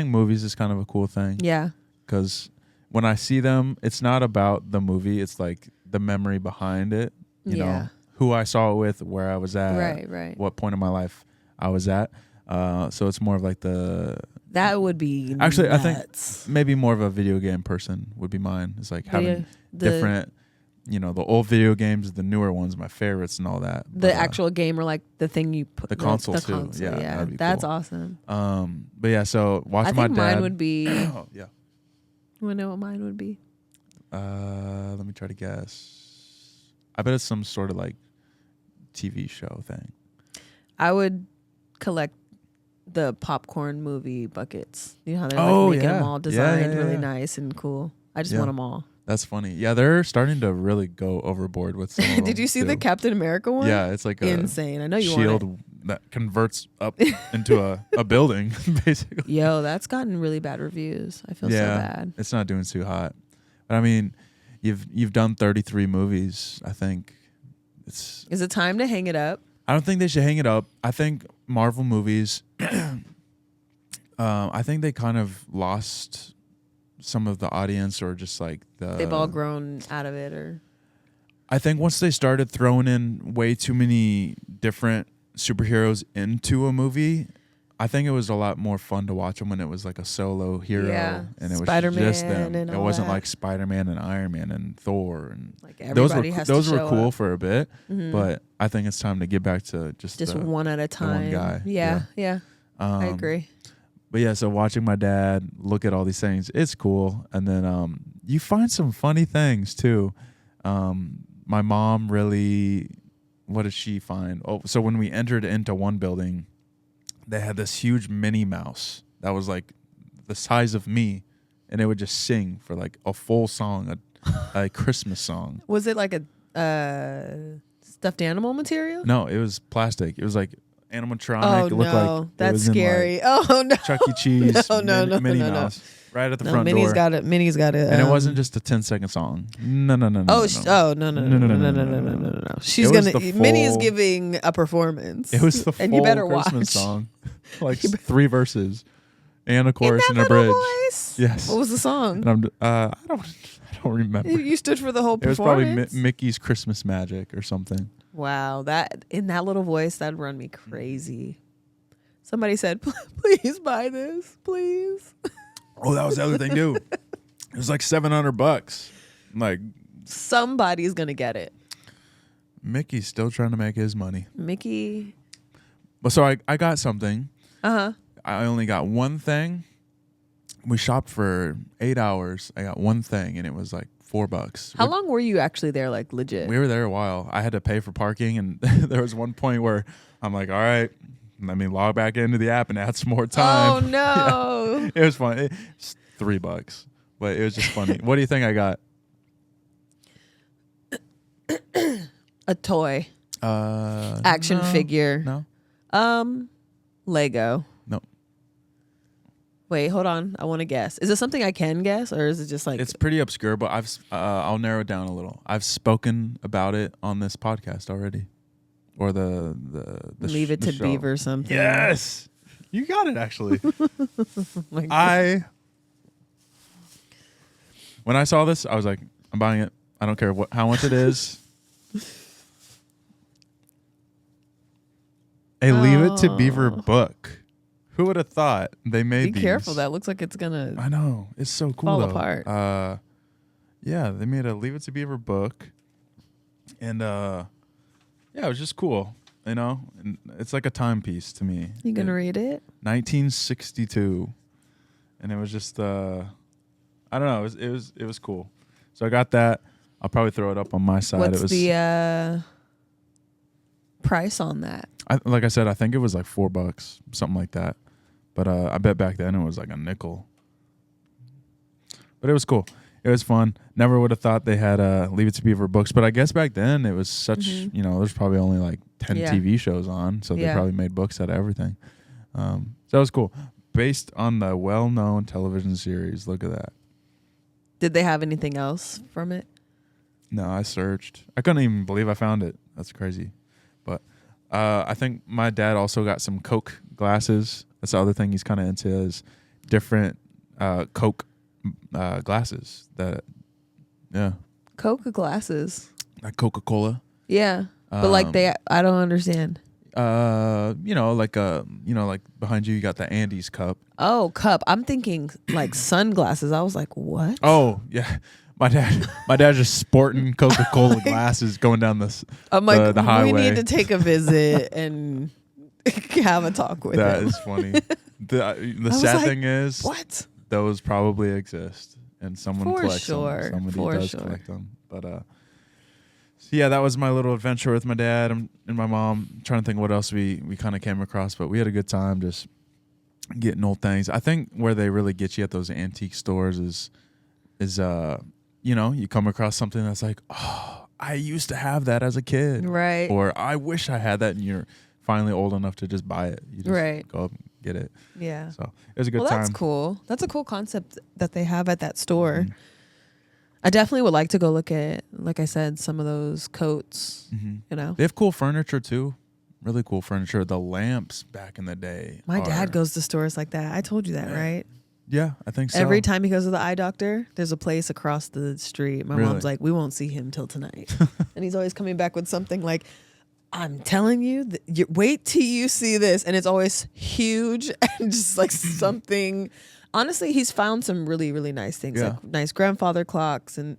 movies is kind of a cool thing. Yeah. Because when I see them, it's not about the movie. It's like the memory behind it. You know, who I saw it with, where I was at, right. what point in my life I was at. So it's more of like that would be actually nuts. I think maybe more of a video game person would be mine. It's like having different, you know, the old video games, the newer ones, my favorites and all that. The actual game or like the thing you put the console too. Console, yeah, that'd be that's cool. awesome. But yeah, so watching my dad. Mine would be. Oh, yeah. You wanna know what mine would be? Let me try to guess. I bet it's some sort of like TV show thing. I would collect the popcorn movie buckets. You know how they're making them all designed really nice and cool. I just want them all. That's funny. Yeah, they're starting to really go overboard with some of them. Did you see the Captain America one? Yeah, it's like insane. I know you shield want it. That converts up into a building, basically. Yo, that's gotten really bad reviews. I feel so bad. It's not doing too hot. But I mean, you've done 33 movies. I think is it time to hang it up? I don't think they should hang it up. I think Marvel movies, I think they kind of lost some of the audience, or just like they've all grown out of it, or I think once they started throwing in way too many different superheroes into a movie, I think it was a lot more fun to watch them when it was like a solo hero, and it was just them. It wasn't like Spider-Man and Iron Man and Thor, and like everybody those were cool up for a bit. But I think it's time to get back to just one at a time. One guy. Yeah. I agree. But yeah, so watching my dad look at all these things, it's cool. And then you find some funny things too. My mom really, what did she find? Oh, so when we entered into one building, they had this huge Minnie Mouse that was like the size of me, and it would just sing for like a full song, a Christmas song. Was it like a stuffed animal material? No, it was plastic. It was like animatronic. Oh, it looked like that's scary. No, Chuck E. Cheese. no, Minnie Mouse. Right at the front Minnie's door. got it. Minnie's got it. And it wasn't just a 10-second song. No. No. She's Minnie's giving a performance. It was the full and you better Christmas watch. song, like 3 verses, and a chorus In and that a bridge. Voice? Yes. What was the song? And I don't remember. You stood for the whole It was performance. probably Mickey's Christmas Magic or something. Wow, that in that little voice, that'd run me crazy. Somebody said, "Please buy this, please." Oh, that was the other thing too. It was like $700. Like somebody's gonna get it. Mickey's still trying to make his money. Mickey. Well, so I got something. I only got one thing. We shopped for 8 hours. I got one thing, and it was like $4. How long were you actually there? Like legit? We were there a while. I had to pay for parking, and there was one point where I'm like, all right, let me log back into the app and add some more time. Oh no! Yeah. It was fun. It's $3, but it was just funny. What do you think I got? A toy. Action figure. No. Lego. No. Wait, hold on. I want to guess. Is it something I can guess, or is it just like It's pretty obscure, but I'll narrow it down a little. I've spoken about it on this podcast already, or the Leave It to show. Beaver or something. Yes, you got it. Actually, When I saw this, I was like, I'm buying it. I don't care how much it is. A Leave It to Beaver book. Who would have thought they made these? Be careful. That looks like it's gonna. I know. It's so cool. Fall though. apart. Yeah, they made a Leave It to Beaver book, and yeah, it was just cool. You know, and it's like a timepiece to me. You gonna read it? 1962, and it was just I don't know. It was cool. So I got that. I'll probably throw it up on my side. What's the price on that? Like I said, I think it was like $4, something like that. But I bet back then it was like a nickel. But it was cool. It was fun. Never would have thought they had Leave It to Beaver books. But I guess back then it was such, there's probably only like 10 TV shows on. So they probably made books out of everything. So that was cool. Based on the well-known television series. Look at that. Did they have anything else from it? No, I searched. I couldn't even believe I found it. That's crazy. But I think my dad also got some Coke glasses. That's the other thing he's kind of into is different Coke glasses. Coke glasses. Like Coca-Cola. Yeah. But like I don't understand. Like behind you got the Andes cup. Oh, cup. I'm thinking like sunglasses. I was like, what? Oh, yeah. My dad's just sporting Coca-Cola glasses going down I'm like, the highway. we need to take a visit and have a talk with That him. is funny. The sad thing is, what? Those probably exist, and someone For collects sure. them. Somebody For does sure. collect them. But so yeah, that was my little adventure with my dad and my mom. I'm trying to think what else we kind of came across, but we had a good time just getting old things. I think where they really get you at those antique stores is you come across something that's like, oh, I used to have that as a kid. Right. Or I wish I had that, and you're finally old enough to just buy it. You just go up and get it. Yeah. So it was a good time. That's cool. That's a cool concept that they have at that store. Mm-hmm. I definitely would like to go look at, like I said, some of those coats, They have cool furniture too. Really cool furniture. The lamps back in the day. My dad goes to stores like that. I told you that, right? Yeah, I think so. Every time he goes to the eye doctor, there's a place across the street. My mom's like, we won't see him till tonight. And he's always coming back with something like, I'm telling you, wait till you see this. And it's always huge and just like something. Honestly, he's found some really, really nice things. Yeah. Like nice grandfather clocks and,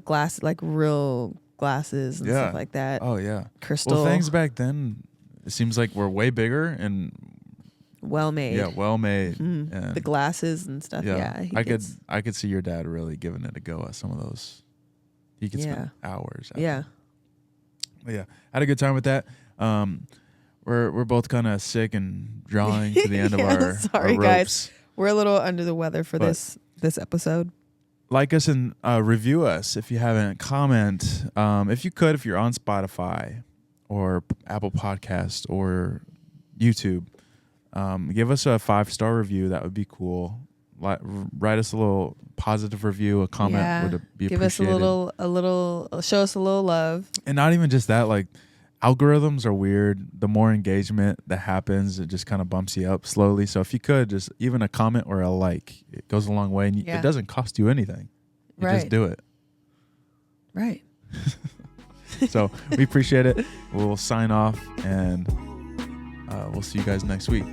glass, like real glasses and stuff like that. Oh, yeah. Crystal. Well, things back then, it seems like were way bigger and well made. yeah, well made. The glasses and stuff. Yeah. I could see your dad really giving it a go at some of those. He could spend hours. Yeah. But yeah, had a good time with that. We're both kind of sick and drawing to the end of our sorry, our guys. ropes. We're a little under the weather for this episode. Like us and review us if you haven't. Comment if you could, if you're on Spotify or Apple Podcast or YouTube. Give us a 5-star review. That would be cool. Write us a little positive review. A comment would be Give appreciated. us a little, show us a little love. And not even just that, like algorithms are weird. The more engagement that happens, it just kind of bumps you up slowly. So if you could, just even a comment or a like, it goes a long way. And it doesn't cost you anything. You just do it. Right. So we appreciate it. We'll sign off and we'll see you guys next week.